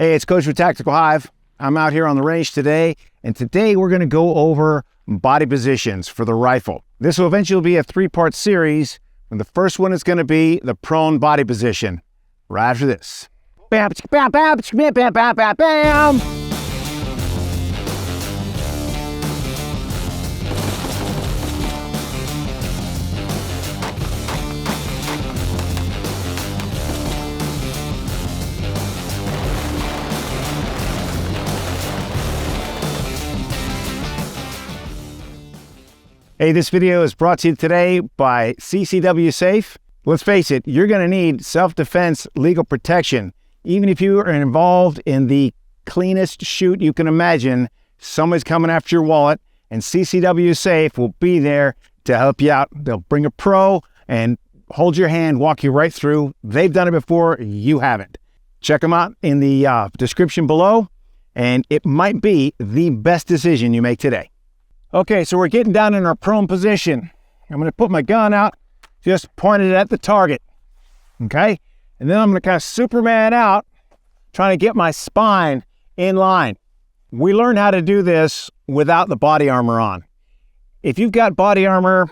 Hey, it's Coach with Tactical Hyve. I'm out here on the range today, and today we're going to go over body positions for the rifle. This will eventually be a three-part series, and the first one is going to be the prone body position. Right after this. Bam, bam, bam, bam, bam, bam, bam, bam. Hey, this video is brought to you today by CCW Safe. Let's face it, you're going to need self-defense legal protection. Even if you are involved in the cleanest shoot you can imagine, someone's coming after your wallet, and CCW Safe will be there to help you out. They'll bring a pro and hold your hand, walk you right through. They've done it before, you haven't. Check them out in the description below, and it might be the best decision you make today. Okay, so we're getting down in our prone position. I'm going to put my gun out, just pointed at the target, okay? And then I'm going to kind of Superman out, trying to get my spine in line. We learned how to do this without the body armor on. If you've got body armor,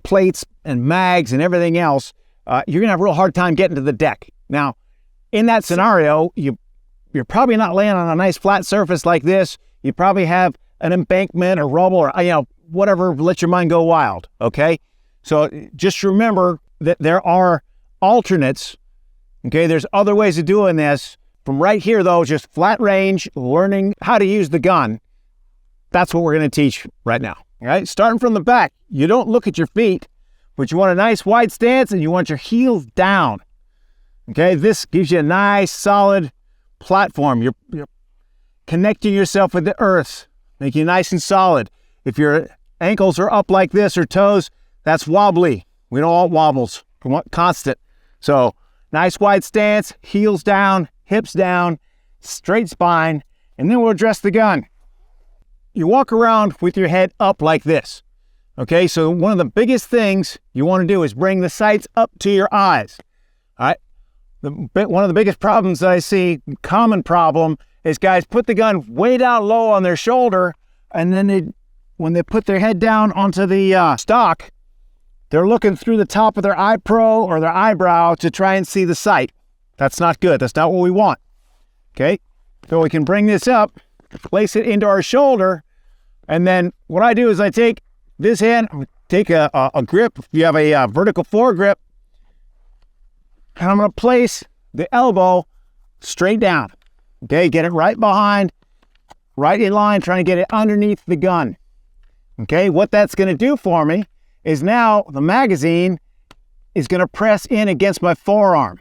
plates and mags and everything else, you're going to have a real hard time getting to the deck. Now, in that scenario, you're probably not laying on a nice flat surface like this. You probably have an embankment or rubble or, whatever, let your mind go wild, okay? So just remember that there are alternates, okay? There's other ways of doing this. From right here, though, just flat range, learning how to use the gun. That's what we're going to teach right now, all right? Starting from the back, you don't look at your feet, but you want a nice wide stance and you want your heels down, okay? This gives you a nice, solid platform. You're connecting yourself with the earth. Make you nice and solid. If your ankles are up like this or toes, that's wobbly. We don't want wobbles. We want constant. So nice wide stance, heels down, hips down, straight spine, and then we'll address the gun. You walk around with your head up like this. Okay, so one of the biggest things you want to do is bring the sights up to your eyes. All right. One of the biggest problems that I see, common problem, is guys put the gun way down low on their shoulder, and then when they put their head down onto the stock, they're looking through the top of their eye pro or their eyebrow to try and see the sight. That's not good. That's not what we want. Okay? So we can bring this up, place it into our shoulder, and then what I do is I take this hand, take a grip. If you have a vertical foregrip, and I'm going to place the elbow straight down. Okay, get it right behind, right in line, trying to get it underneath the gun. Okay, what that's going to do for me is now the magazine is going to press in against my forearm.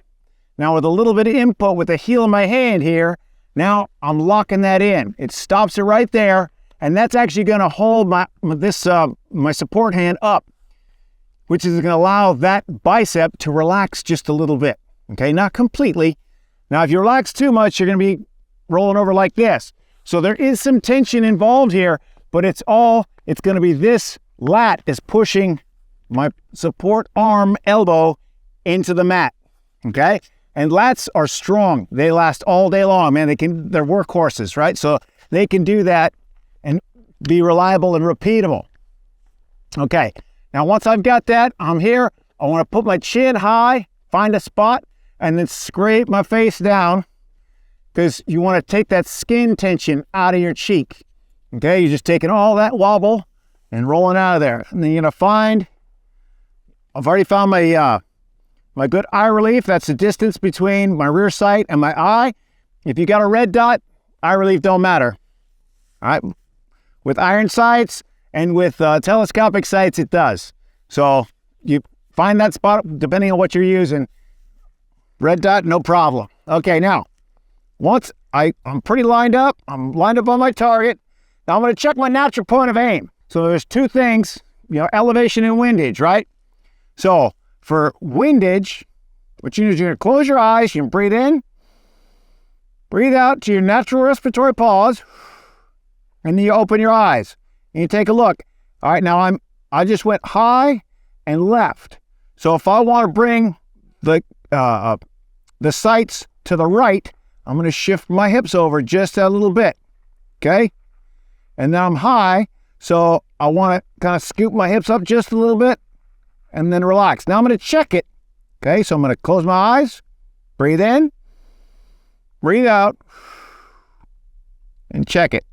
Now with a little bit of input with the heel of my hand here, now I'm locking that in. It stops it right there, and that's actually going to hold my support hand up, which is going to allow that bicep to relax just a little bit. Okay, not completely. Now, if you relax too much, you're going to be rolling over like this. So there is some tension involved here, but it's going to be this lat is pushing my support arm elbow into the mat, okay? And lats are strong. They last all day long, man. They're workhorses, right? So they can do that and be reliable and repeatable. Okay, now once I've got that, I'm here. I want to put my chin high, find a spot, and then scrape my face down, because you want to take that skin tension out of your cheek. Okay, you're just taking all that wobble and rolling out of there. And then you're going to I've already found my good eye relief. That's the distance between my rear sight and my eye. If you got a red dot, eye relief don't matter. All right, with iron sights and with telescopic sights, it does. So you find that spot depending on what you're using. Red dot, no problem. Okay, now, once I'm pretty lined up, I'm lined up on my target, now I'm going to check my natural point of aim. So there's two things, elevation and windage, right? So for windage, what you do is you're going to close your eyes, you can breathe in, breathe out to your natural respiratory pause, and then you open your eyes, and you take a look. All right, now I just went high and left. So if I want to bring the sights to the right, I'm going to shift my hips over just a little bit, okay? And then I'm high, so I want to kind of scoop my hips up just a little bit and then relax. Now I'm going to check it, okay? So I'm going to close my eyes, breathe in, breathe out, and check it.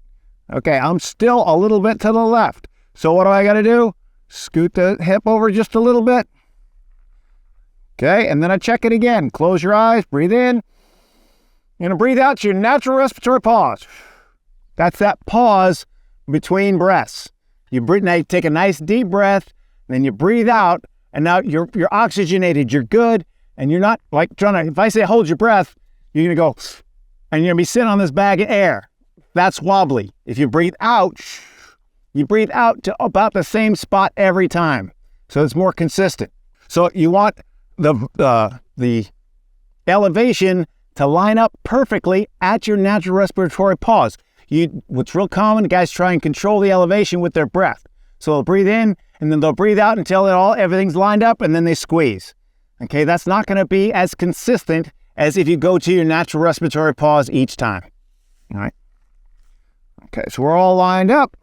Okay, I'm still a little bit to the left. So what do I got to do? Scoot the hip over just a little bit. Okay, and then I check it again. Close your eyes, breathe in, and breathe out your natural respiratory pause. That's that pause between breaths. Now you take a nice deep breath, then you breathe out, and now you're oxygenated, you're good, and you're not like trying to, if I say hold your breath, you're going to go, and you're going to be sitting on this bag of air. That's wobbly. If you breathe out to about the same spot every time. So it's more consistent. So you want the elevation to line up perfectly at your natural respiratory pause. What's real common, guys try and control the elevation with their breath. So they'll breathe in and then they'll breathe out until everything's lined up and then they squeeze. Okay, that's not going to be as consistent as if you go to your natural respiratory pause each time. All right. Okay, so we're all lined up.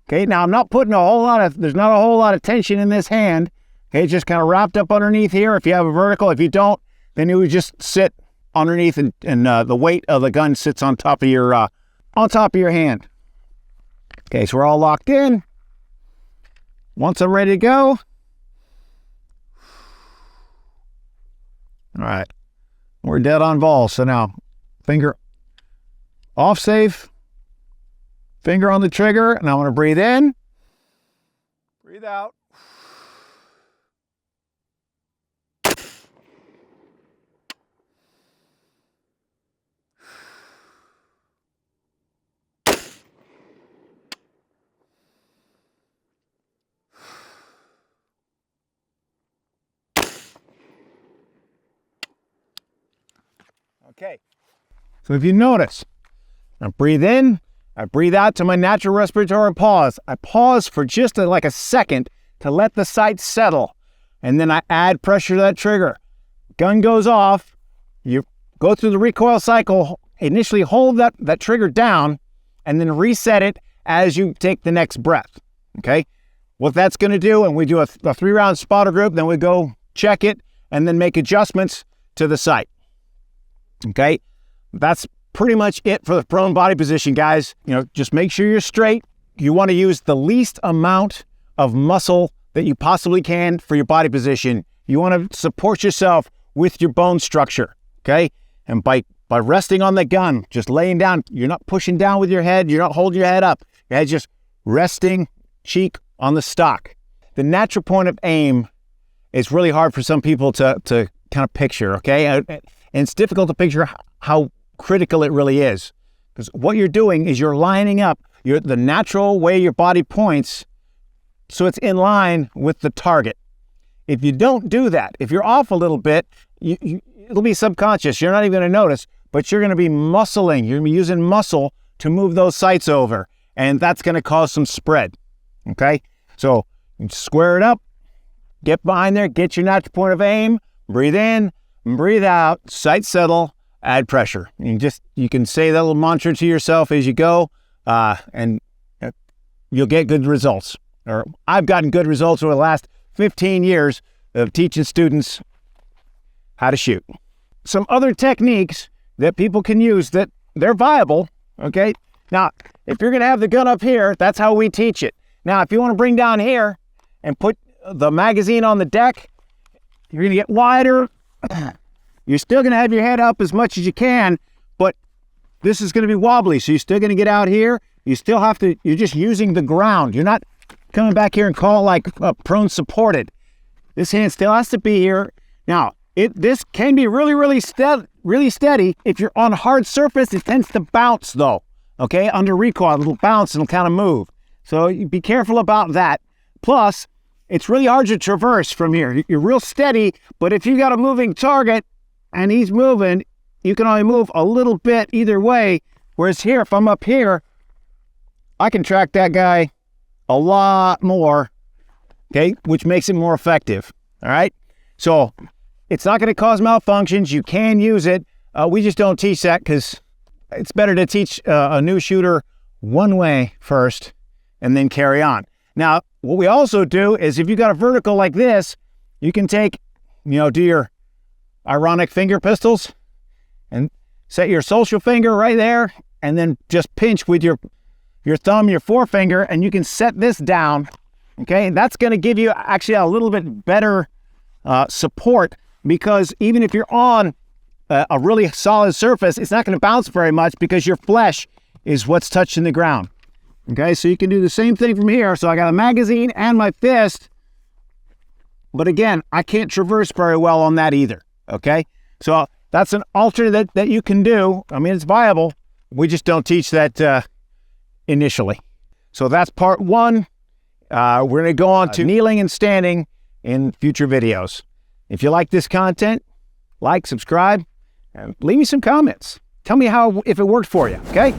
Okay, now I'm not putting there's not a whole lot of tension in this hand. Okay, it's just kind of wrapped up underneath here. If you have a vertical, if you don't, then it would just sit underneath and the weight of the gun sits on top of your hand. Okay, so we're all locked in. Once I'm ready to go. All right, we're dead on ball. So now, finger off safe. Finger on the trigger, and I'm going to breathe in, breathe out. Okay, so if you notice, I breathe in, I breathe out to my natural respiratory pause. I pause for just like a second to let the sight settle. And then I add pressure to that trigger. Gun goes off. You go through the recoil cycle, initially hold that trigger down, and then reset it as you take the next breath. Okay? What that's going to do, and we do a 3-round spotter group, then we go check it, and then make adjustments to the sight. Okay? That's pretty much it for the prone body position, guys. Just make sure you're straight. You want to use the least amount of muscle that you possibly can for your body position. You want to support yourself with your bone structure, okay? And by resting on the gun, just laying down, you're not pushing down with your head, you're not holding your head up. Your head's just resting cheek on the stock. The natural point of aim is really hard for some people to kind of picture, okay? And it's difficult to picture how critical it really is, because what you're doing is you're lining up the natural way your body points so it's in line with the target. If you don't do that, if you're off a little bit, it'll be subconscious. You're not even going to notice, but you're going to be muscling. You're going to be using muscle to move those sights over, and that's going to cause some spread. Okay, so square it up, get behind there, get your natural point of aim, breathe in, breathe out, sight settle, add pressure. You can say that little mantra to yourself as you go, and you'll get good results. Or I've gotten good results over the last 15 years of teaching students how to shoot. Some other techniques that people can use that they're viable, okay? Now, if you're going to have the gun up here, that's how we teach it. Now, if you want to bring down here and put the magazine on the deck, you're going to get wider. You're still going to have your head up as much as you can, but this is going to be wobbly. So you're still going to get out here. You're just using the ground. You're not coming back here and call like prone supported. This hand still has to be here. Now, this can be really, really steady. If you're on a hard surface, it tends to bounce though. Okay, under recoil, it'll bounce and it'll kind of move. So be careful about that. Plus, it's really hard to traverse from here. You're real steady, but if you got a moving target and he's moving, you can only move a little bit either way. Whereas here, if I'm up here, I can track that guy a lot more, okay, which makes it more effective, all right? So it's not going to cause malfunctions. You can use it. We just don't teach that because it's better to teach a new shooter one way first and then carry on. Now, what we also do is if you got a vertical like this, you can take, do your ironic finger pistols and set your social finger right there and then just pinch with your thumb, your forefinger, and you can set this down, okay? That's gonna give you actually a little bit better support, because even if you're on a really solid surface, it's not gonna bounce very much because your flesh is what's touching the ground. Okay, so you can do the same thing from here. So I got a magazine and my fist, but again, I can't traverse very well on that either, okay? So that's an alternate that you can do. I mean, it's viable. We just don't teach that initially. So that's part one. We're gonna go on to kneeling and standing in future videos. If you like this content, like, subscribe, and leave me some comments. Tell me if it worked for you, okay?